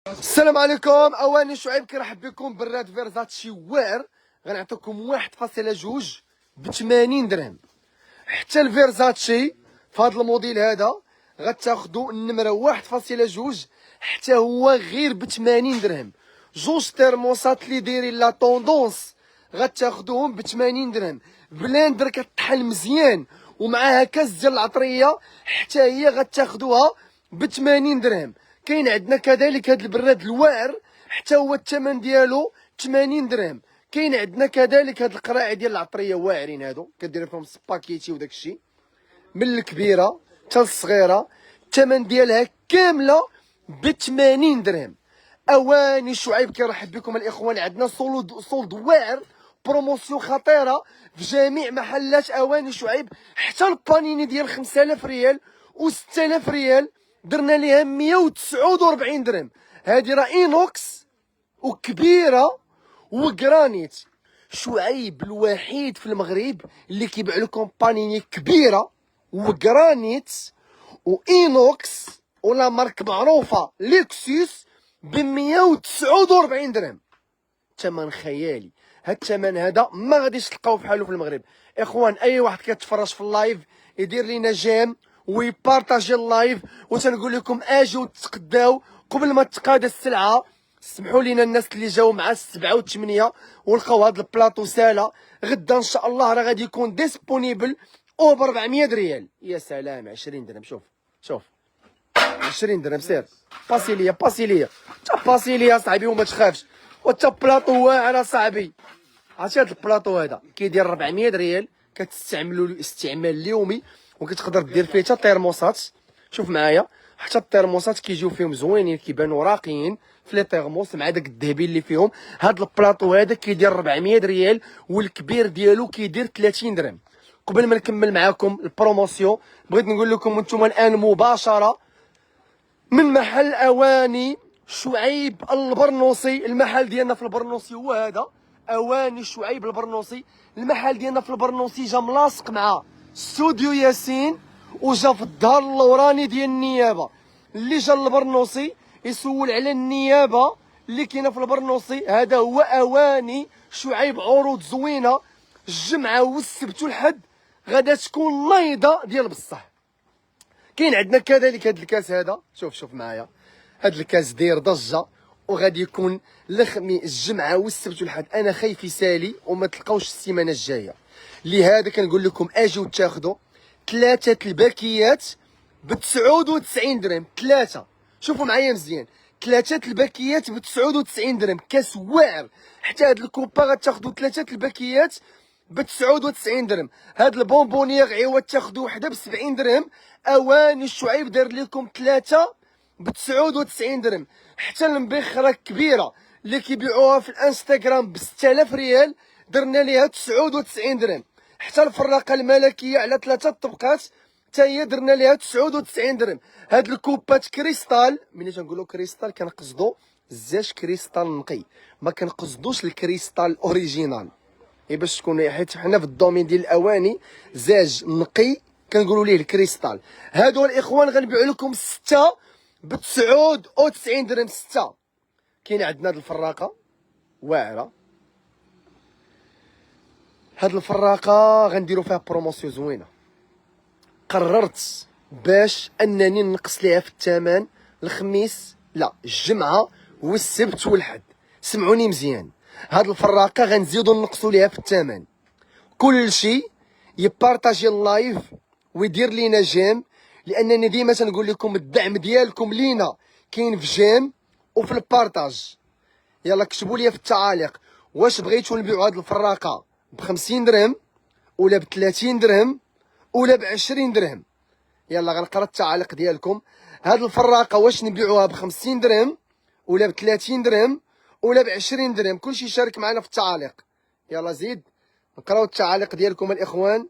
السلام عليكم. اواني شعيب كيرحب بكم براد فيرزاتشي واعر. غنعطيكم 1.2 ب 80 درهم. حتى الفيرزاتشي في هذا الموديل هذا غتاخذوا النمره 1.2 حتى هو غير ب 80 درهم. جوج ترموسات اللي دايرين لا طوندونس غتاخذوهم ب 80 درهم. بلندر كطحن مزيان ومعاها كاس ديال العطريه حتى هي غتاخذوها ب 80 درهم. كاين عندنا كذلك هذا البراد الواعر حتى هو الثمن ديالو 80 درهم. كاين عندنا كذلك هاد القراعي ديال العطريه واعرين هادو كدير فيهم سباكيتي وداك الشيء من الكبيره حتى الصغيره الثمن ديالها كامله ب 80 درهم. اواني شعيب كيرحب بكم الاخوان. عندنا صولد واعر بروموسيون خطيره في جميع محلات اواني شعيب. حتى البانيني ديال 5000 ريال و 6000 ريال درنا ليها 149 درهم. هذه راه اينوكس وكبيره وجرانيت. شعيب الوحيد في المغرب اللي كيبيع لكم بانيني كبيره وجرانيت واينوكس ولا مارك معروفه ليكسوس ب 149 درهم. ثمن خيالي. هاد الثمن هذا ما غاديش تلقاو بحالو في المغرب. اخوان اي واحد كيتفرج في اللايف يدير لينا جيم ويبارطاجي اللايف وتنقول لكم اجيو تقداو قبل ما تقاد السلعه. سمحوا لينا الناس اللي جاو مع 7 و 8 ولقاو هاد البلاطو سالا. غدا ان شاء الله راه غادي يكون ديسبونيبل او ب 400 ريال. يا سلام 20 درهم. شوف 20 درهم. سير باسي ليا صاحبي وما تخافش. وتا بلاطو واعر صاحبي. عرفتي هاد البلاطو هذا كيدير 400 ريال كتستعملو استعمال اليومي وكتقدر دير فيه حتى تيرموسات. شوف معايا حتى التيرموسات كيجيو فيهم زوينين كيبانو راقيين في لي تيرموس مع داك الذهبي اللي فيهم. هاد البلاطو هذا كيدير 400 ريال والكبير ديالو كيدير 30 درهم. قبل ما نكمل معاكم البروموسيون بغيت نقول لكم انتم الان مباشره من محل اواني شعيب البرنوصي. المحل ديالنا في البرنوصي هو هذا اواني شعيب البرنوصي. المحل ديالنا في البرنوصي جا ملاصق مع استوديو ياسين وجا في الظهر اللوراني ديال النيابه. اللي جا للبرنوصي يسول على النيابه اللي كاينه في البرنوصي. هذا هو اواني شعيب. عروض زوينه الجمعه والسبت والحد غادا تكون نايضه ديال بصح. كاين عندنا كذلك هذا الكاس هذا. شوف معايا هذا الكاس داير ضجه وغادي يكون الجمعه والسبت والحد. انا خايف يسالي وما تلقاوش السيمانه الجايه. لهذا كنقول لكم اجيو تاخذوا 3 الباكيات ب 99 درهم. 3 شوفوا معايا مزيان 3 الباكيات ب 99 درهم. كاس واعر. حتى هاد الكوبا غتاخذوا 3 الباكيات ب 99 درهم. هاد البونبونيير عوض تاخذوا وحده ب 70 درهم. اواني الشعيب دار لكم 3 ب 99 درهم. حتى المبخره الكبيره اللي كيبيعوها في الانستغرام ب 6000 ريال درنا ليها 99 درهم. حتى الفراقه الملكيه على 3 طبقات حتى هي درنا ليها 99 درهم. هاد الكوبات كريستال ملي تنقولوا كريستال كنقصدوا الزاج كريستال نقي ما كنقصدوش الكريستال اوريجينال. باش تكون حيت حنا في الدومين ديال الاواني زاج نقي كنقولوا ليه الكريستال. هادو الاخوان غنبيعوا لكم 6 ب 99 درهم. 6. كاين عندنا هاد الفراقه واعره. هاد الفراقه غنديروا فيها بروموسيون زوينه. قررت باش انني نقص ليها في الثمن الخميس لا الجمعه والسبت والحد. سمعوني مزيان هاد الفراقه غنزيدو نقصوا ليها في الثمن. كل شيء يبارطاجي اللايف ويدير لينا جيم لانني ديما تنقول لكم الدعم ديالكم لينا كاين في جيم وفي البارطاج. يلا كتبوا لي في التعاليق واش بغيتو نبيعوا هاد الفراقه ب 50 درهم ولا ب 30 درهم ولا ب 20 درهم. يلا غنقرا التعاليق ديالكم. هاد الفراقه واش نبيعوها ب 50 درهم ولا ب 30 درهم ولا ب 20 درهم. كلشي يشارك معنا في التعاليق. يلا زيد نقراو التعاليق ديالكم الاخوان.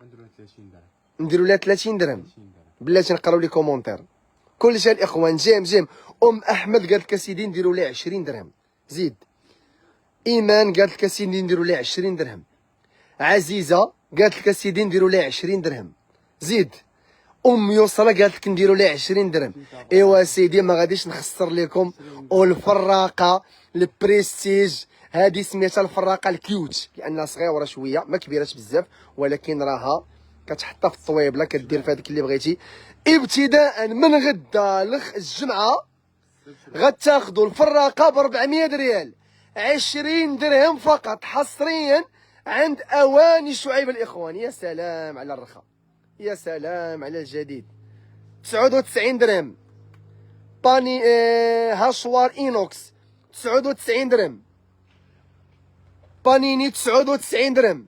نديرو 30 درهم. نديرو لها 30 درهم. بلاتي نقراو لي كومونتير. كلشي الاخوان. جيم احمد قالت لك اسيدي نديرو لها 20 درهم. زيد ايمان قالت لك اسيدي نديرو لها 20 درهم. عزيزه قالت لك اسيدي نديرو لها 20 درهم. زيد يوصله قالت لك نديروا لها 20 درهم. ايوا سيدي ما غاديش نخسر لكم. والفراقه البريستيج هذه سميتها الفراقه الكيوت لانها صغيره شويه ما كبيراش بزاف، ولكن راها كتحطها في الطويبله كدير في هذاك اللي بغيتي. ابتداء من غدا الجمعه غتاخذوا الفراقه ب 400 ريال، 20 درهم فقط حصريا عند اواني شعيب الاخوان. يا سلام على الرخاء، يا سلام على الجديد. 99 درهم. باني هاشوار اينوكس 99 درهم. بانيني 99 درهم.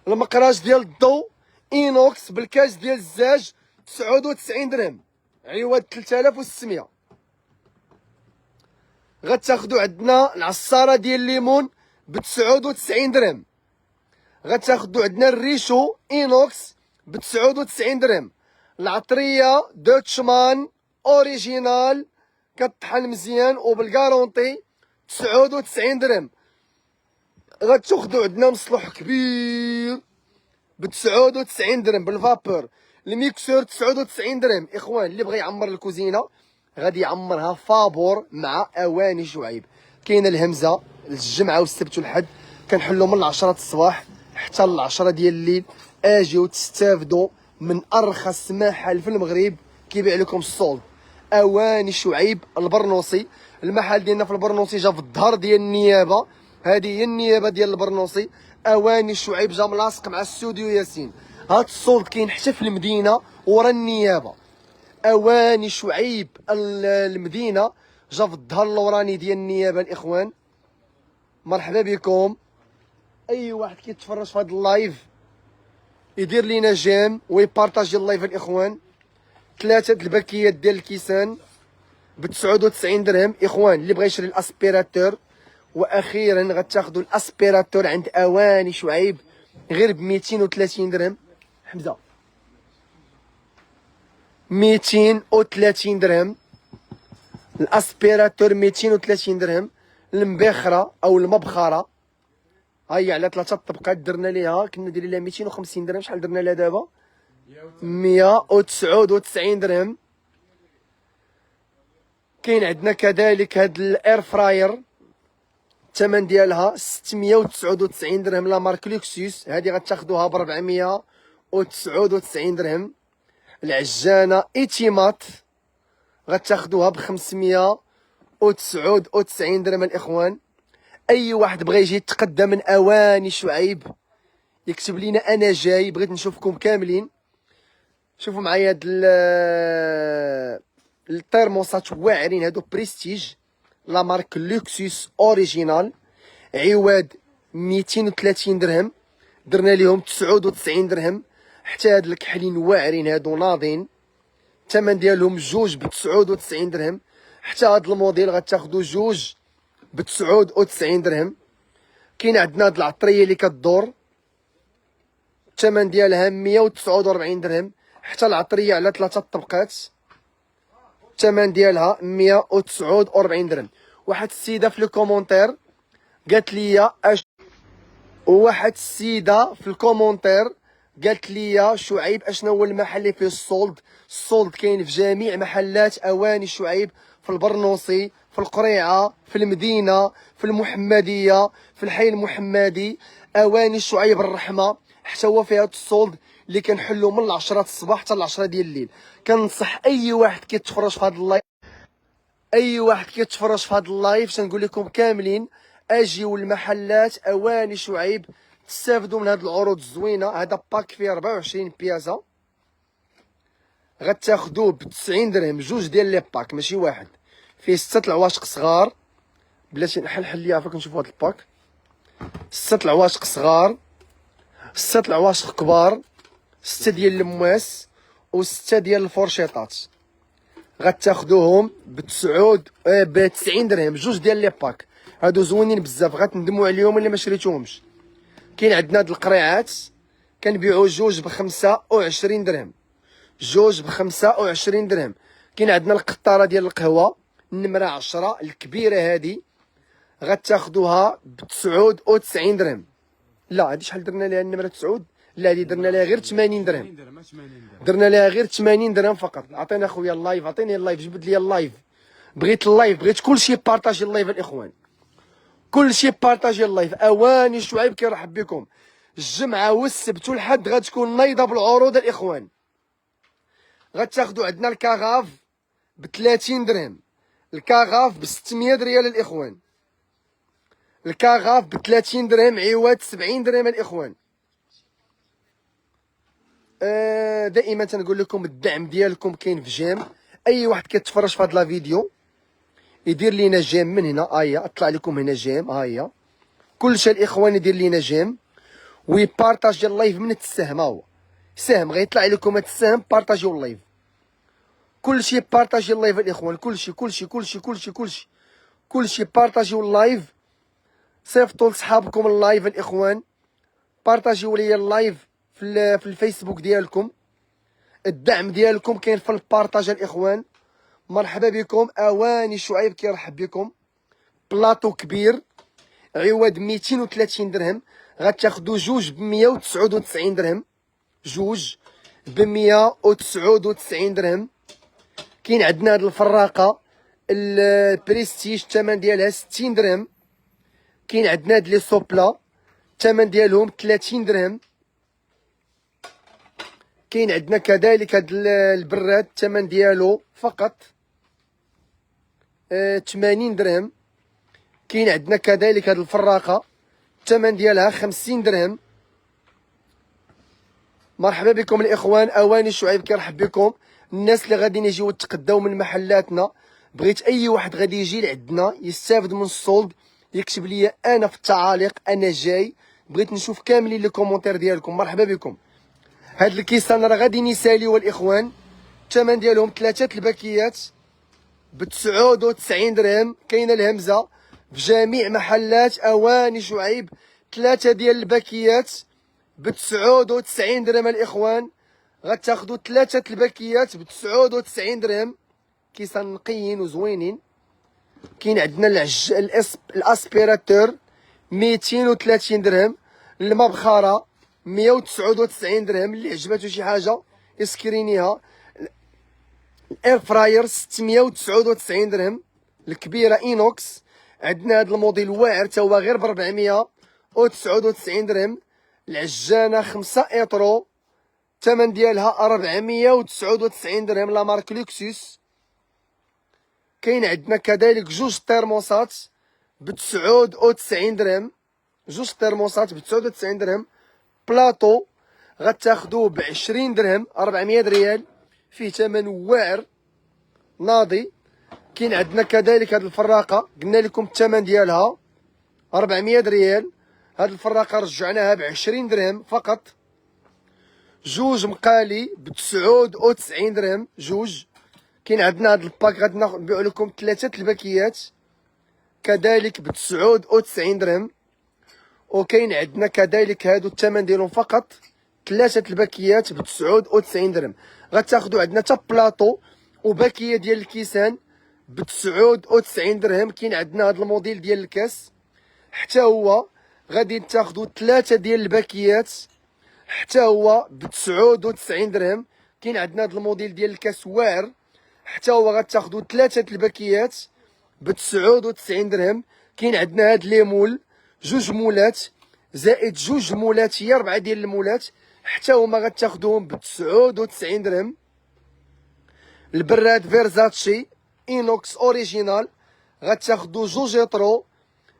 المقراج ديال الضو اينوكس بالكاس ديال الزاج 99 درهم، عوض 3600. غتاخدو عندنا العصاره ديال الليمون ب 99 درهم. غتاخدو عندنا الريشو اينوكس ب 99 درهم. العطريه دوتشمان اوريجينال كطحن مزيان وبالكارونتي 99 درهم. غتاخدو عندنا مصلوح كبير ب 99 درهم بالفابور. الميكسور 99 درهم. اخوان اللي بغى يعمر الكوزينه غادي يعمرها فابور مع اواني شعيب. كاينه الهمزه الجمعه والسبت والحد كنحلو من 10 الصباح حتى ل 10 ديال الليل. اجيو تستافدوا من ارخص محل في المغرب كيبيع لكم الصولد. اواني شعيب البرنوسي. المحل ديالنا في البرنوسي جا في الظهر ديال النيابه، هذه هي النيابه ديال البرنوسي. اواني شعيب جا ملاصق مع استوديو ياسين. هاد الصولد كاين حتى في المدينه ورا النيابه. اواني شعيب المدينه جا في الظهر اللوراني ديال النيابه. الاخوان مرحبا بكم. اي واحد كيتفرج في هذا اللايف يدير لينا جيم ويبارطاجي اللايف. الاخوان 3 الباكيات ديال الكيسان ب 99 درهم. اخوان اللي بغى يشري الاسبيراتور واخيرا غتاخذوا الاسبيراتور عند اواني شعيب غير ب 230 درهم. حمزه 230 درهم الاسبيراتور، 230 درهم. المبخره او المبخره هاي على 3 طبقات درنا ليها، كنا دايرين لها 250 درهم. شحال درنا لها دابا؟ 199 درهم. كاين عندنا كذلك هاد الاير فراير الثمن ديالها 699 درهم لا مارك لوكسوس، هذه غتاخذوها ب 499 درهم. العجانه ايتيمات غتاخذوها ب 599 درهم. الاخوان اي واحد بغى يجي يتقدى من اواني شعيب يكتب لينا انا جاي، بغيت نشوفكم كاملين. شوفوا معايا هاد الترموسات واعرين هادو بريستيج لا مارك لوكسوس اوريجينال، عواد 230 درهم درنا ليهم 99 درهم. حتى هاد الكحلين واعرين هادو ناضين الثمن ديالهم جوج ب 99 درهم. حتى هاد الموديل غتاخدو جوج ب 99 درهم. كاين عندنا هاد العطريه اللي كدور الثمن ديالها 149 درهم. حتى العطريه على 3 طبقات الثمن ديالها 149 درهم. واحد السيده في الكومونتير قالت لي واحد السيده في الكومونتير قالت لي شعيب اشنو هو المحل اللي فيه الصولد؟ الصولد كاين في جميع محلات اواني شعيب، في البرنوسي، في القريعه، في المدينه، في المحمديه، في الحي المحمدي. اواني شعيب الرحمه حتى هو فيها الصولد اللي كنحلو من 10 الصباح حتى 10 ديال الليل. كنصح اي واحد كيتفرج في هذا اللايف، اي واحد كيتفرج في هذا اللايف تنقول لكم كاملين اجيو المحلات اواني شعيب تستافدوا من هاد العروض الزوينه. هذا باك فيه 24 بياسه غتاخدوه ب 90 درهم، جوج ديال لي باك ماشي واحد. فيه 6 العواشق صغار، بلاتي نحل ليها فاك نشوفوا هاد الباك. 6 العواشق صغار، 6 العواشق كبار، 6 ديال المواس و6 ديال الفورشيطات. غتاخدوهم ب 90 درهم، جوج ديال لي باك. هادو زوينين بزاف غتندموا عليهم الا ما شريتوهمش. كاين عندنا هاد القريعات كنبيعو جوج ب 25 درهم، جوج ب 25 درهم. كاين عندنا القطاره ديال القهوه النمره 10 الكبيره هادي غتاخدوها ب 99 درهم. لا هادي شحال درنا ليها النمره 9؟ لا هذه درنا لها غير 80 درهم. 80 درهم 80 درهم. درنا لها غير 80 درهم فقط. عطينا خويا اللايف، عطيني اللايف، جبد لي اللايف. بغيت اللايف، بغيت كلشي بارطاجي اللايف الاخوان، كلشي بارطاجي اللايف. اواني شعيب كيرحب بكم. الجمعه والسبت والحد غتكون نايضه بالعروض الاخوان. غتاخدوا عندنا الكاغاف ب 30 درهم، الكاغاف ب 600 ريال الاخوان، الكاغاف ب 30 درهم عوض 70 درهم الاخوان. دائما تنقول لكم الدعم ديالكم كاين في جيم. اي واحد كيتفرج في هاد لا فيديو يدير لينا جيم من هنا، هيا اطلع لكم هنا جيم، هيا كلشي الاخوان يدير لينا جيم ويبارطاجي اللايف من السهم. هو سهم غيطلع لكم هاد السهم، بارطاجيو اللايف، كلشي بارطاجي اللايف الاخوان، كلشي كلشي كلشي كلشي كلشي كلشي بارطاجيو اللايف، صيفطوا لصحابكم اللايف الاخوان، بارطاجيو ليا اللايف في الفيسبوك ديالكم. الدعم ديالكم كاين في البارطاج الاخوان. مرحبا بكم. اواني شعيب كيرحب بكم. بلاطو كبير عوض 230 درهم، غتاخدوا جوج ب 199 درهم، جوج ب 199 درهم. كاين عندنا هاد الفراقه البريستيج الثمن ديالها 60 درهم. كاين عندنا هاد لي سوبلا الثمن ديالهم 30 درهم. كاين عندنا كذلك هاد البراد الثمن ديالو فقط 80 درهم. كاين عندنا كذلك هاد الفراقه الثمن ديالها 50 درهم. مرحبا بكم الاخوان. اواني شعيب كيرحب بكم. الناس اللي غاديين يجيو يتقداو من محلاتنا، بغيت اي واحد غادي يجي لعندنا يستافد من السولد يكتب لي انا في التعاليق انا جاي. بغيت نشوف كاملين لي كومونتير ديالكم. مرحبا بكم. هاد الكيسان راه غاديين يساليو الاخوان، الثمن ديالهم 3 الباكيات ب 99 درهم. كاينه الهمزه في جميع محلات اواني شعيب. 3 ديال الباكيات ب 99 درهم الاخوان. غتاخدوا 3 الباكيات ب 99 درهم. كيسان نقيين وزوينين. كاين عندنا الاسبيراتور 230 درهم، المبخره 199 درهم. اللي عجباتو شي حاجه يسكرينيها. الاير فراير 699 درهم، الكبيره اينوكس. عندنا هذا الموديل واعر تا هو غير ب 499 درهم. العجانه 5 اطرو الثمن ديالها 499 درهم، لا مارك لوكسوس. كاين عندنا كذلك جوج ترموسات ب 99 درهم، جوج ترموسات ب 99 درهم. بلاطو غتاخدوه ب 20 درهم 400 ريال، فيه ثمن واعر ناضي. كاين عندنا كذلك هاد الفراقه قلنا لكم الثمن ديالها 400 ريال. هاد الفراقه رجعناها ب 20 درهم فقط. جوج مقالي ب 99 درهم جوج. كاين عندنا هاد الباك غادي نبيعو لكم 3 الباكيات كذلك ب 99 درهم. وكاين عندنا كذلك هادو الثمن ديالهم فقط 3 الباكيات ب 99 درهم. غتاخدوا عندنا حتى بلاطو وباكيه ديال الكيسان ب 99 درهم. كاين عندنا هاد الموديل ديال الكاس حتى هو غادي تاخدوا 3 ديال الباكيات حتى هو ب 99 درهم. كاين عندنا هاد الموديل ديال الكاس واعر حتى هو غتاخدوا 3 الباكيات ب 99 درهم. كاين عندنا هاد لي مول جوج مولات زائد جوج مولات هي 4 ديال المولات حتى هما غتاخدوهم ب 99 درهم. البراد فيرزاتشي اينوكس اوريجينال غتاخدو جوج اطرو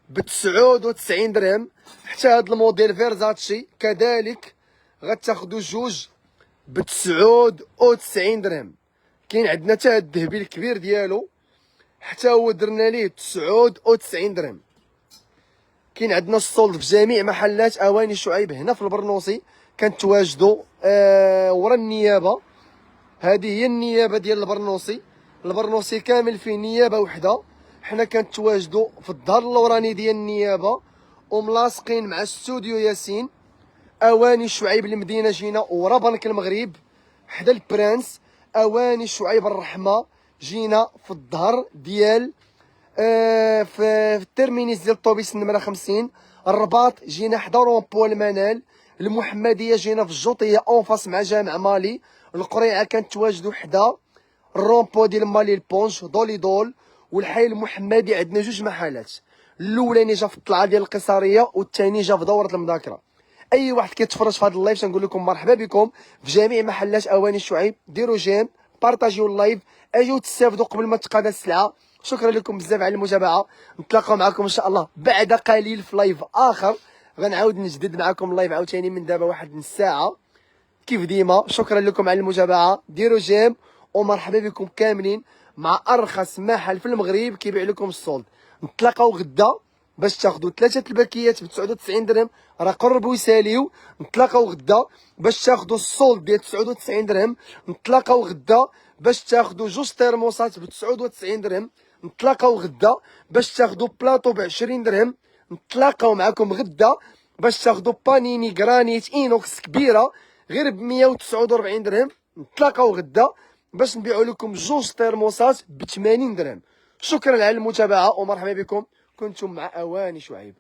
ب 99 درهم. حتى هاد الموديل فيرزاتشي كذلك غتاخدو جوج ب 99 درهم. كاين عندنا حتى هاد الذهبي الكبير ديالو حتى هو درنا ليه 99 درهم. كاين عندنا السولد في جميع محلات اواني شعيب. هنا في البرنوسي كنتواجدوا ورا النيابه. هذه هي النيابه ديال البرنوسي. البرنوسي كامل فيه نيابه وحده. حنا كنتواجدوا في الظهر اللوراني ديال النيابه وملاصقين مع استوديو ياسين. اواني شعيب المدينه جينا ورا بنك المغرب حدا البرانس. اواني شعيب الرحمه جينا في الظهر ديال في الترمينيس ديال الطوبيس نمره 50. الرباط جينا حدا رومبو المنال. المحمديه جينا في الجوطيه اون فاس مع جامع مالي. القريعه كانت تواجدوا حدا الرومبو ديال مالي البونج دولي دول. والحي المحمدي عندنا جوج محلات، الاولاني جا في الطلعه ديال القيصريه والثاني جا في دوره المذاكره. اي واحد كيتفرج في هذا اللايف تنقول لكم مرحبا بكم في جميع محلات اواني شعيب. ديروا جيم، بارطاجيو اللايف، اجيو تستافدوا قبل ما تقاد السلعه. شكرا لكم بزاف على المتابعه، نتلاقاو معكم ان شاء الله بعد قليل في لايف اخر. غنعاود نجدد معكم اللايف عاوتاني من دابا واحد نص ساعه كيف ديما. شكرا لكم على المتابعه، ديروا جيم ومرحبا بكم كاملين مع ارخص محل في المغرب كيبيع لكم الصولد. نتلاقاو غدا باش تاخذوا 3 الباكيات ب 99 درهم، راه قربوا يساليو. نتلاقاو غدا باش تاخذوا الصولد ديال 99 درهم. نتلاقاو غدا باش تاخذوا جوج ترموسات ب 99 درهم. نتلاقاو غدا باش تاخذوا بلاطو ب 20 درهم. نتلاقاو معكم غدا باش تاخذوا بانيني غرانيت اينوكس كبيره غير ب 149 درهم. نتلاقاو غدا باش نبيعوا لكم جوج ترموسات ب 80 درهم. شكرا على المتابعه ومرحبا بكم، كنتم مع اواني شعيب.